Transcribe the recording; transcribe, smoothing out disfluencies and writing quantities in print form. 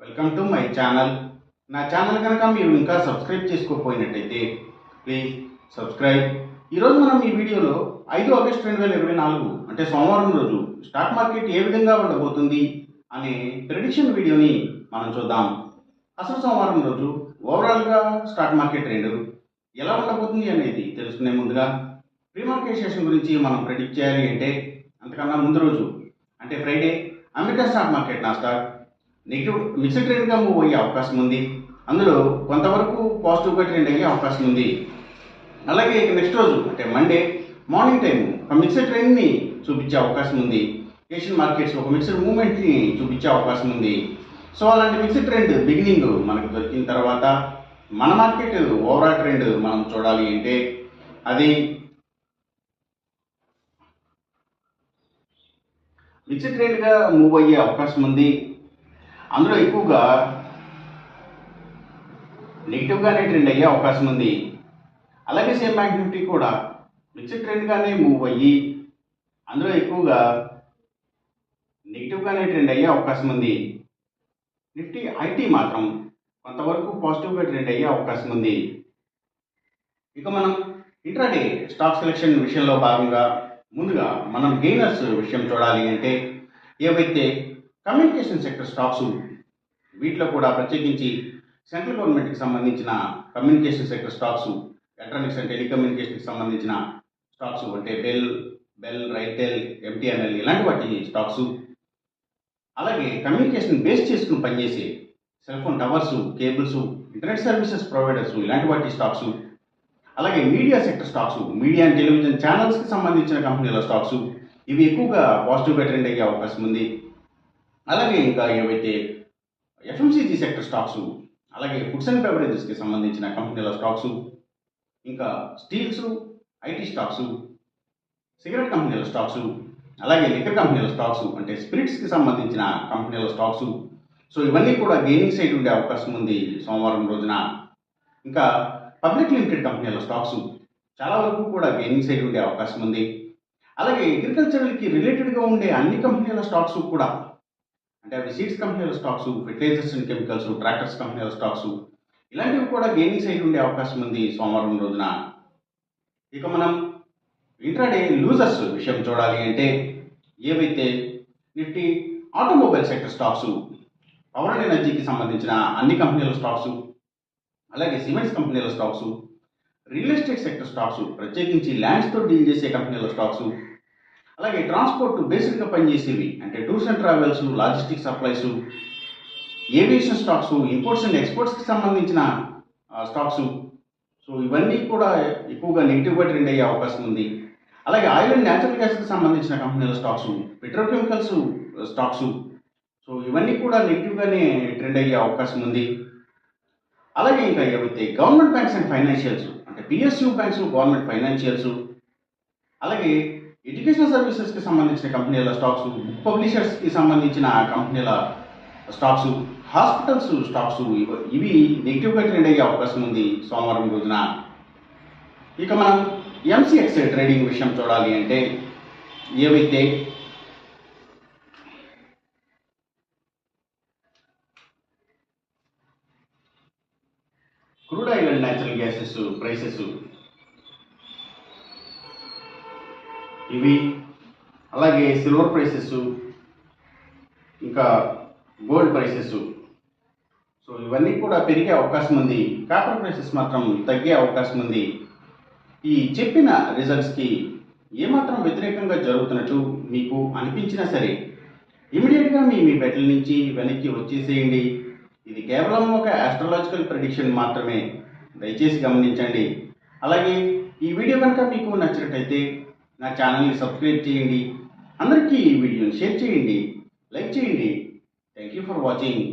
Welcome to my channel. నా channel కనుక మీరు ఇంకా సబ్స్క్రైబ్ చేసుకోకపోయినట్టయితే ప్లీజ్ సబ్స్క్రైబ్. ఈరోజు మనం ఈ వీడియోలో 5 ఆగస్టు 2024 అంటే సోమవారం రోజు స్టాక్ మార్కెట్ ఏ విధంగా ఉండబోతుంది అనే ప్రెడిక్షన్ వీడియోని మనం చూద్దాం. అసలు సోమవారం రోజు ఓవరాల్గా స్టాక్ మార్కెట్ ట్రెండ్ ఎలా ఉండబోతుంది అనేది తెలుసుకునే ముందుగా ప్రీ మార్కెట్ సెషన్ గురించి మనం ప్రెడిక్ట్ చేయాలి అంటే అంతకన్నా ముందు రోజు అంటే Friday American stock market Nasdaq negative mixed ట్రెండ్గా మూవ్ అయ్యే అవకాశం ఉంది. అందులో కొంతవరకు పాజిటివ్గా ట్రెండ్ అయ్యే అవకాశం ఉంది. అలాగే నెక్స్ట్ రోజు అంటే మండే మార్నింగ్ టైం ఒక మిక్స్డ్ ట్రెండ్ని చూపించే అవకాశం ఉంది. ఏషియన్ మార్కెట్స్ ఒక మిక్స్డ్ మూవ్మెంట్ని చూపించే అవకాశం ఉంది. సో అలాంటి మిక్స్డ్ ట్రెండ్ బిగినింగ్ మనకు దొరికిన తర్వాత మన మార్కెట్ ఓవరాల్ ట్రెండ్ మనం చూడాలి అంటే అది మిక్స్డ్ ట్రెండ్గా మూవ్ అయ్యే అవకాశం ఉంది. అందులో ఎక్కువగా నెగిటివ్గానే ట్రెండ్ అయ్యే అవకాశం ఉంది. అలాగే సేమ్ బ్యాంక్ నిఫ్టీ కూడా మిక్స్డ్ ట్రెండ్గానే మూవ్ అయ్యి అందులో ఎక్కువగా నెగిటివ్గానే ట్రెండ్ అయ్యే అవకాశం ఉంది. నిఫ్టీ ఐటీ మాత్రం కొంతవరకు పాజిటివ్గా ట్రెండ్ అయ్యే అవకాశం ఉంది. ఇక మనం ఇంట్రాడే స్టాక్ సెలెక్షన్ విషయంలో భాగంగా ముందుగా మనం గెయినర్స్ విషయం చూడాలి అంటే ఏవైతే కమ్యూనికేషన్ సెక్టర్ స్టాక్స్ వీటిలో కూడా ప్రత్యేకించి సెంట్రల్ గవర్నమెంట్కి సంబంధించిన communication sector stocks electronics and టెలికమ్యూనికేషన్కి సంబంధించిన స్టాక్స్ అంటే బెల్ రైటెల్ ఎంటీఎన్ఎల్ ఇలాంటి వాటి స్టాక్స్, అలాగే కమ్యూనికేషన్ బేస్ చేసుకుని పనిచేసే cell phone towers, cables, internet services providers ఇలాంటి వాటి స్టాక్స్, అలాగే media sector stocks media and television ఛానల్స్కి సంబంధించిన కంపెనీల స్టాక్స్ ఇవి ఎక్కువగా పాజిటివ్గా ట్రెండ్ అయ్యే అవకాశం ఉంది. అలాగే ఇంకా ఏవైతే ఎఫ్ఎంసీజీ సెక్టర్ స్టాక్స్, అలాగే ఫుడ్స్ అండ్ బెవరేజెస్కి సంబంధించిన కంపెనీల స్టాక్స్, ఇంకా స్టీల్స్, ఐటీ స్టాక్స్, సిగరెట్ కంపెనీల స్టాక్స్, అలాగే లిక్కర్ కంపెనీల స్టాక్స్ అంటే స్పిరిట్స్కి సంబంధించిన కంపెనీల స్టాక్స్, సో ఇవన్నీ కూడా గెయినింగ్ సైడ్ ఉండే అవకాశం ఉంది సోమవారం రోజున. ఇంకా పబ్లిక్ లిమిటెడ్ కంపెనీల స్టాక్స్ చాలా వరకు కూడా గెయినింగ్ సైడ్ ఉండే అవకాశం ఉంది. అలాగే అగ్రికల్చరల్కి రిలేటెడ్గా ఉండే అన్ని కంపెనీల స్టాక్స్ కూడా అంటే అవి సీడ్స్ కంపెనీల stocks, fertilizers and chemicals, tractors కంపెనీల స్టాక్స్ ఇలాంటివి కూడా గెయినింగ్ సైడ్ ఉండే అవకాశం ఉంది సోమవారం రోజున. ఇక మనం ఇంట్రాడే లూజర్స్ విషయం చూడాలి అంటే ఏవైతే Nifty automobile sector stocks, power and ఎనర్జీకి సంబంధించిన అన్ని కంపెనీల స్టాక్స్, అలాగే సిమెంట్స్ కంపెనీల stocks, real estate sector stocks ప్రత్యేకించి ల్యాండ్స్తో డీల్ చేసే కంపెనీల స్టాక్స్, అలాగే ట్రాన్స్పోర్ట్ బేసిక్గా పనిచేసేవి అంటే tours and travels, logistics supplies, aviation stocks, imports and ఎక్స్పోర్ట్స్కి సంబంధించిన స్టాక్స్, సో ఇవన్నీ కూడా ఎక్కువగా నెగిటివ్గా ట్రెండ్ అయ్యే అవకాశం ఉంది. అలాగే ఆయిల్ అండ్ న్యాచురల్ గ్యాస్కి సంబంధించిన కంపెనీల స్టాక్స్, పెట్రోకెమికల్స్ స్టాక్స్, సో ఇవన్నీ కూడా నెగిటివ్గానే ట్రెండ్ అయ్యే అవకాశం ఉంది. అలాగే ఇంకా ఏవైతే గవర్నమెంట్ బ్యాంక్స్ అండ్ ఫైనాన్షియల్స్ అంటే పిఎస్యూ బ్యాంక్స్, గవర్నమెంట్ ఫైనాన్షియల్స్, అలాగే ఎడ్యుకేషనల్ సర్వీసెస్కి సంబంధించిన కంపెనీల స్టాక్స్, బుక్ పబ్లిషర్స్కి సంబంధించిన కంపెనీల స్టాక్స్, హాస్పిటల్స్ స్టాక్స్ ఇవి నెగిటివ్గా ట్రెండ్ అయ్యే అవకాశం ఉంది సోమవారం రోజున. ఇక మనం ఎంసీఎక్స్ ట్రేడింగ్ విషయం చూడాలి అంటే ఏవైతే crude oil and natural gases prices ఇవి, అలాగే సిల్వర్ ప్రైసెస్, ఇంకా గోల్డ్ ప్రైసెస్, సో ఇవన్నీ కూడా పెరిగే అవకాశం ఉంది. కాపర్ ప్రైసెస్ మాత్రం తగ్గే అవకాశం ఉంది. ఈ చెప్పిన రిజల్ట్స్కి ఏమాత్రం వ్యతిరేకంగా జరుగుతున్నట్టు మీకు అనిపించినా సరే ఇమీడియట్గా మీ బెట్ల నుంచి వెనక్కి వచ్చేసేయండి. ఇది కేవలం ఒక ఆస్ట్రాలజికల్ ప్రెడిక్షన్ మాత్రమే, దయచేసి గమనించండి. అలాగే ఈ వీడియో కనుక మీకు నచ్చినట్టయితే నా ఛానల్ని సబ్స్క్రైబ్ చేయండి. అందరికీ ఈ వీడియోని షేర్ చేయండి, లైక్ చేయండి. Thank you for watching.